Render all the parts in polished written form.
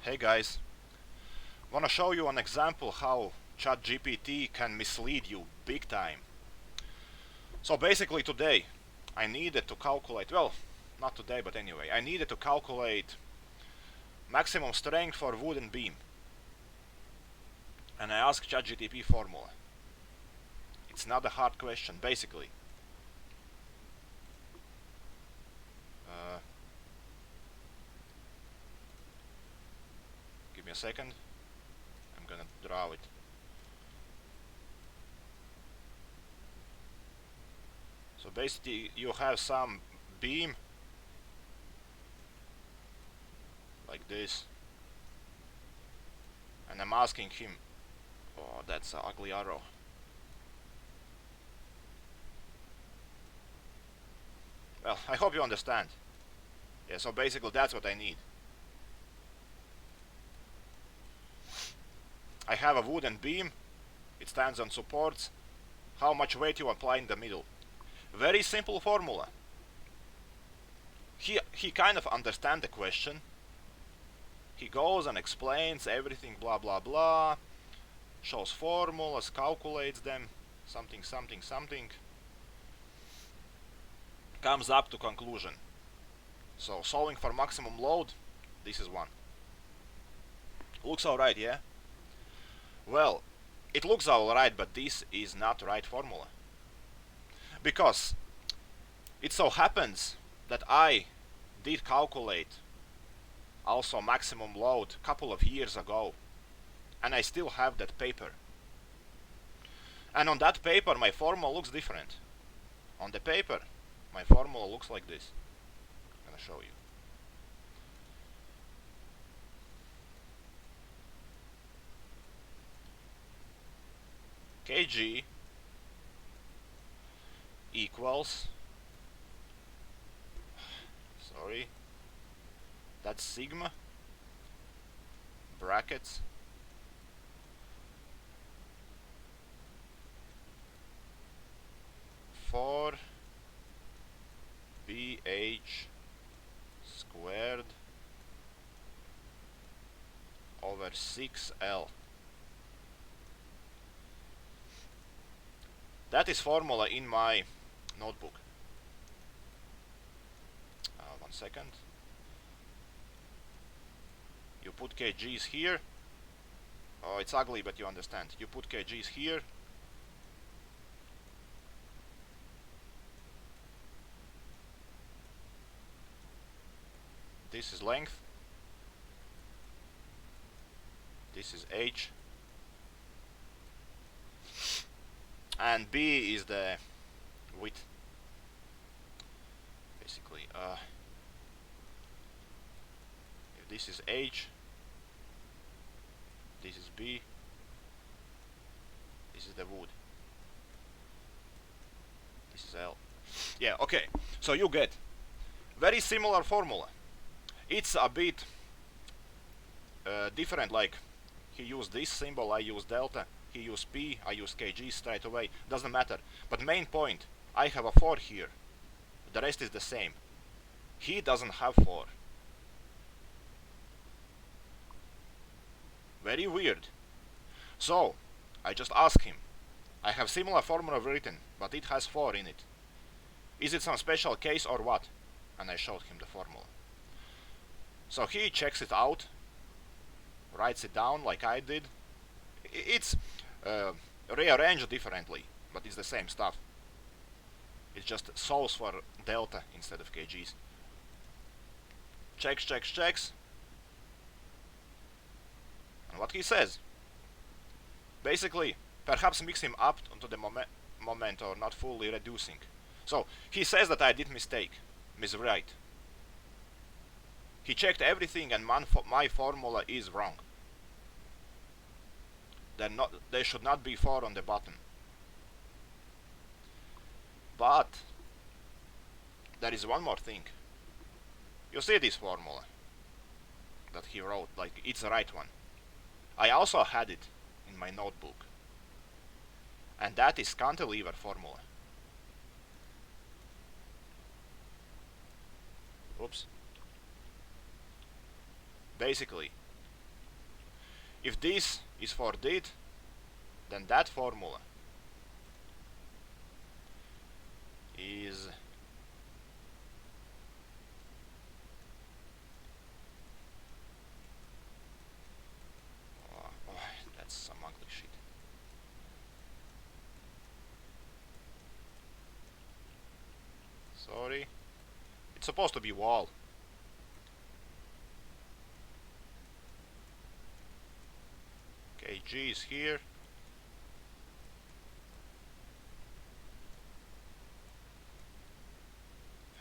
Hey guys, wanna show you an example how ChatGPT can mislead you big time. So basically today I needed to calculate, well, not today but anyway, I needed to calculate maximum strength for wooden beam. And I asked ChatGPT formula. It's not a hard question, basically. Uh, Give me a second. I'm gonna draw it. So basically you have some beam like this, and I'm asking him, oh, that's an ugly arrow. Well, I hope you understand. Yeah, so basically that's what I need. I have a wooden beam, it stands on supports. How much weight you apply in the middle? Very simple formula. He kind of understands the question. He goes and explains everything, blah blah blah, shows formulas, calculates them, something something something, comes up to conclusion. So solving for maximum load, this is one. Looks alright, yeah? Well, it looks alright, but this is not the right formula. Because it so happens that I did calculate also maximum load a couple of years ago, and I still have that paper. And on that paper my formula looks different. On the paper my formula looks like this. I'm gonna show you. kg equals, sorry, that's sigma, brackets, four bh squared over 6l. That is formula in my notebook. One second. You put kgs here. Oh, it's ugly, but you understand. You put kgs here. This is length. This is h. And b is the width. Basically, if this is h, this is b, this is the wood, this is l. Yeah, okay, so you get very similar formula. It's a bit different, like he used this symbol, I use delta, he used p, I use kg straight away, doesn't matter. But main point, I have a 4 here, the rest is the same. He doesn't have 4. Very weird. So I just asked him, I have similar formula written, but it has 4 in it. Is it some special case or what? And I showed him the formula. So he checks it out, writes it down like I did. It's rearranged differently, but it's the same stuff. It just solves for delta instead of kgs. Checks, checks, checks. And what he says, basically, perhaps mix him up onto the moment or not fully reducing. So he says that I did miswrite. He checked everything and my formula is wrong. There should not be 4 on the bottom. But there is one more thing. You see this formula that he wrote, like it's the right one. I also had it in my notebook. And that is cantilever formula. Oops. Basically, if this is for dit, then that formula is oh, that's some ugly shit. Sorry. It's supposed to be wall. Okay, G is here.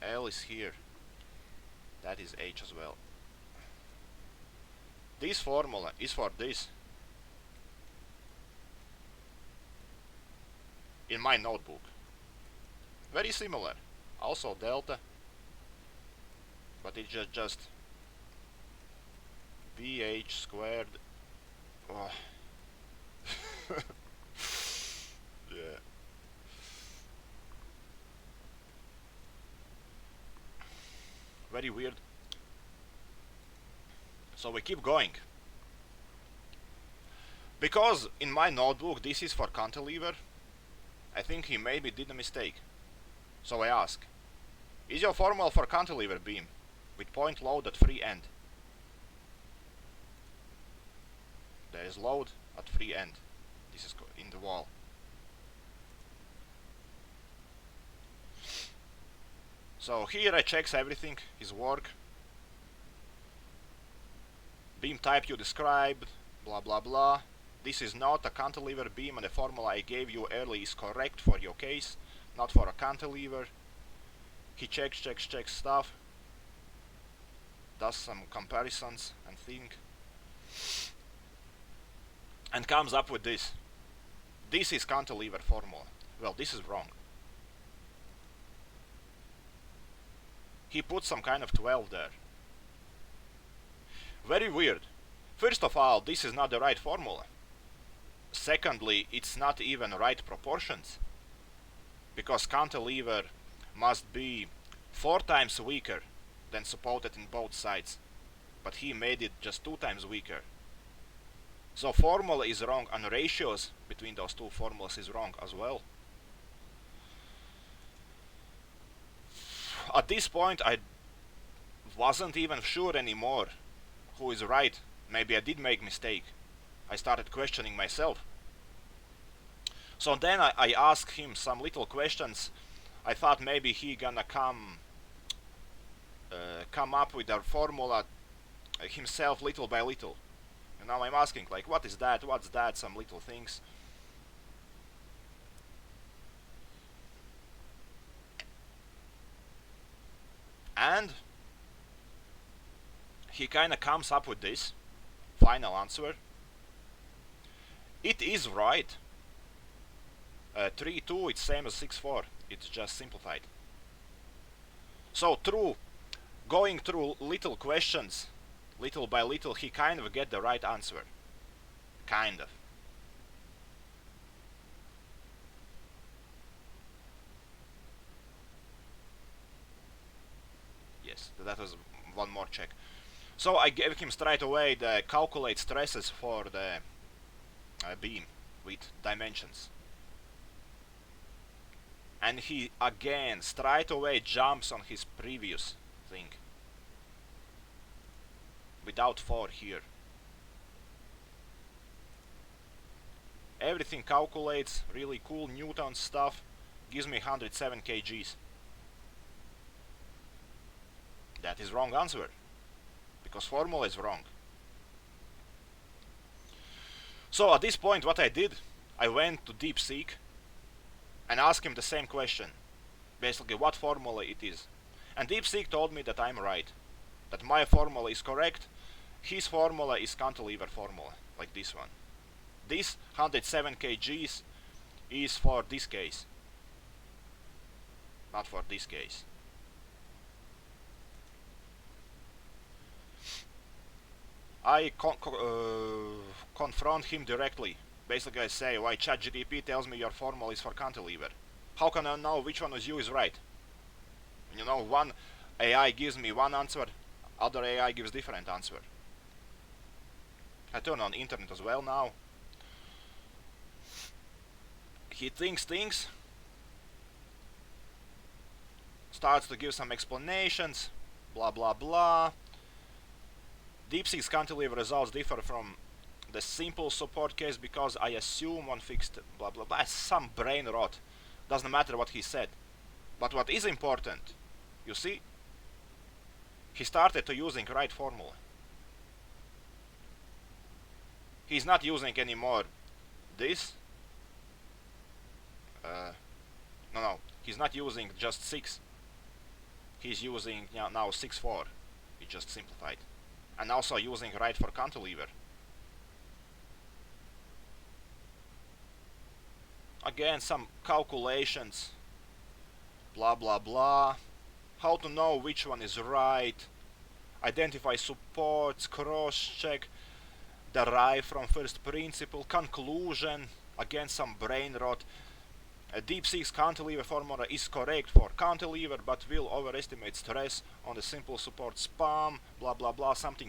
L is here. That is H as well. This formula is for this. In my notebook. Very similar. Also delta. But it's just VH squared. Oh. Yeah. Very weird. So we keep going. Because in my notebook this is for cantilever, I think he maybe did a mistake. So I ask, is your formula for cantilever beam with point load at free end? There is load at free end. This is in the wall. So here I checks everything, his work. Beam type you described, blah blah blah. This is not a cantilever beam and the formula I gave you earlier is correct for your case, not for a cantilever. He checks stuff, does some comparisons and think, and comes up with this. This is cantilever formula. Well, this is wrong. He put some kind of 12 there. Very weird. First of all, this is not the right formula. Secondly, it's not even right proportions. Because cantilever must be 4 times weaker than supported in both sides. But he made it just 2 times weaker. So formula is wrong and ratios between those two formulas is wrong as well. At this point I wasn't even sure anymore who is right. Maybe I did make mistake. I started questioning myself. So then I asked him some little questions. I thought maybe he gonna come up with a formula himself little by little. And now I'm asking like, what is that, what's that, some little things. And he kinda comes up with this final answer. It is right. 3.2 it's same as 6.4. It's just simplified. So through going through little questions, little by little, he kind of get the right answer. Kind of. Yes, that was one more check. So I gave him straight away the calculate stresses for the beam with dimensions. And he again straight away jumps on his previous thing. Without 4 here. Everything calculates, really cool Newton stuff, gives me 107 kgs. That is wrong answer. Because formula is wrong. So at this point what I did, I went to DeepSeek and asked him the same question. Basically what formula it is. And DeepSeek told me that I'm right. That my formula is correct. His formula is cantilever formula, like this one. This 107 kgs is for this case. Not for this case. I confront him directly. Basically I say, why ChatGPT tells me your formula is for cantilever. How can I know which one of you is right? You know, one AI gives me one answer, other AI gives different answer. I turn on internet as well now. He thinks, starts to give some explanations, blah blah blah. DeepSeek's cantilever results differ from the simple support case because I assume one fixed blah blah blah. Some brain rot. Doesn't matter what he said. But what is important, you see, he started to using right formula. He's not using anymore this. No, he's not using just 6. He's using now 6-4. He just simplified. And also using right for cantilever. Again, some calculations. Blah blah blah. How to know which one is right. Identify supports, cross-check. Derive from first principle. Conclusion. Again, some brain rot. DeepSeek's cantilever formula is correct for cantilever, but will overestimate stress on the simple support spam, blah blah blah, something.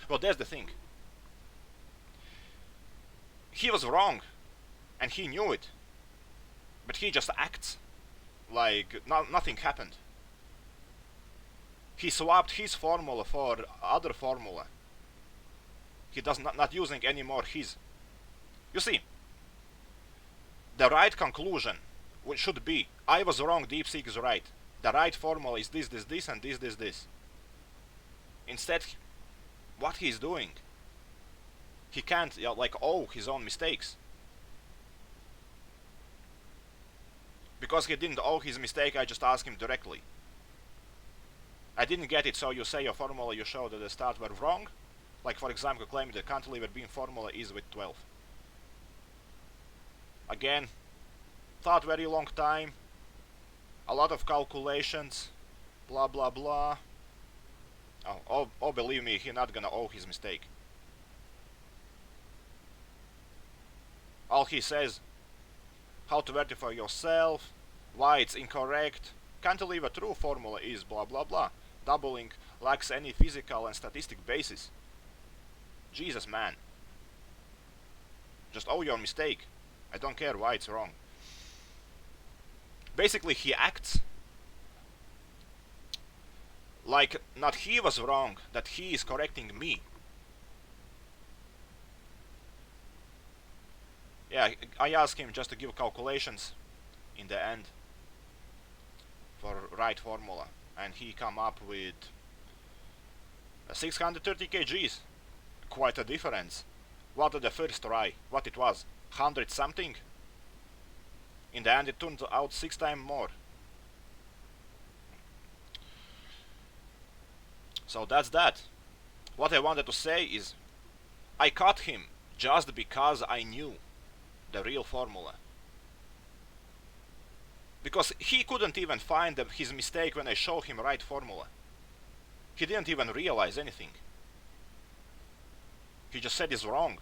Well, that's the thing. He was wrong, and he knew it, but he just acts like nothing happened. He swapped his formula for other formula. He does not using anymore his. You see, the right conclusion should be, I was wrong, DeepSeek is right. The right formula is this, and this. Instead, what he's doing, he can't owe his own mistakes. Because he didn't owe his mistake, I just asked him directly. I didn't get it, so you say your formula you showed at the start were wrong. Like for example, claiming the cantilever beam formula is with 12. Again, thought very long time, a lot of calculations, blah blah blah. Oh, believe me, he's not gonna owe his mistake. All he says, how to verify yourself, why it's incorrect. Cantilever true formula is blah blah blah. Doubling lacks any physical and statistic basis. Jesus, man. Just owe your mistake. I don't care why it's wrong. Basically, he acts like not he was wrong, that he is correcting me. Yeah, I asked him just to give calculations in the end for right formula, and he come up with 630 kgs. Quite a difference. What at the first try? What it was? 100 something? In the end it turned out 6 times more. So that's that. What I wanted to say is, I caught him just because I knew the real formula. Because he couldn't even find his mistake when I showed him right formula. He didn't even realize anything. He just said it's wrong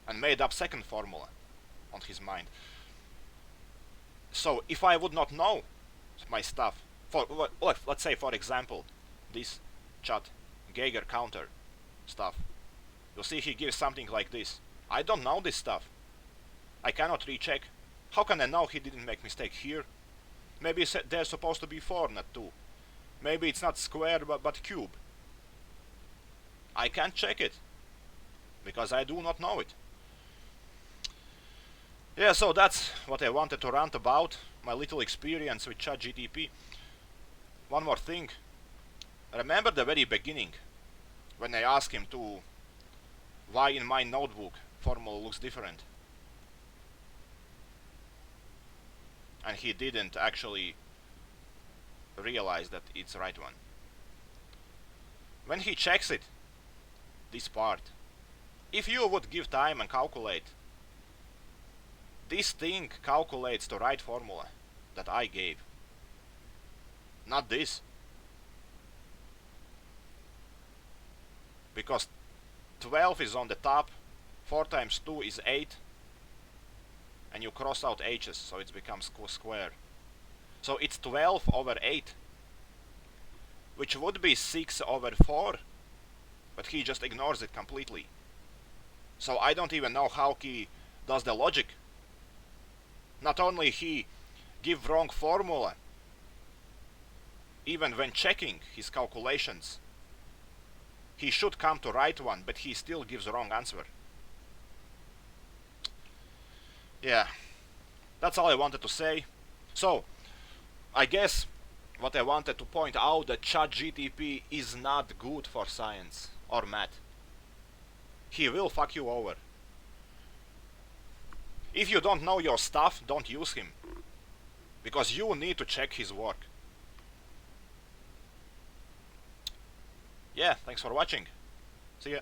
and made up second formula on his mind. So if I would not know my stuff, let's say for example this chat Geiger counter stuff, you'll see he gives something like this. I don't know this stuff. I cannot recheck. How can I know he didn't make mistake here? Maybe there's supposed to be 4, not 2. Maybe it's not square but cube. I can't check it because I do not know it. Yeah, so that's what I wanted to rant about, my little experience with ChatGPT. One more thing. Remember the very beginning when I asked him to why in my notebook formula looks different? And he didn't actually realize that it's the right one. When he checks it, this part, if you would give time and calculate, this thing calculates the right formula that I gave. Not this. Because 12 is on the top, 4 times 2 is 8, and you cross out h's, so it becomes square. So it's 12 over 8, which would be 6 over 4, but he just ignores it completely. So I don't even know how he does the logic. Not only he give wrong formula, even when checking his calculations, he should come to right one, but he still gives wrong answer. Yeah, that's all I wanted to say. So, I guess what I wanted to point out that ChatGPT is not good for science or math. He will fuck you over. If you don't know your stuff, don't use him. Because you need to check his work. Yeah, thanks for watching. See ya.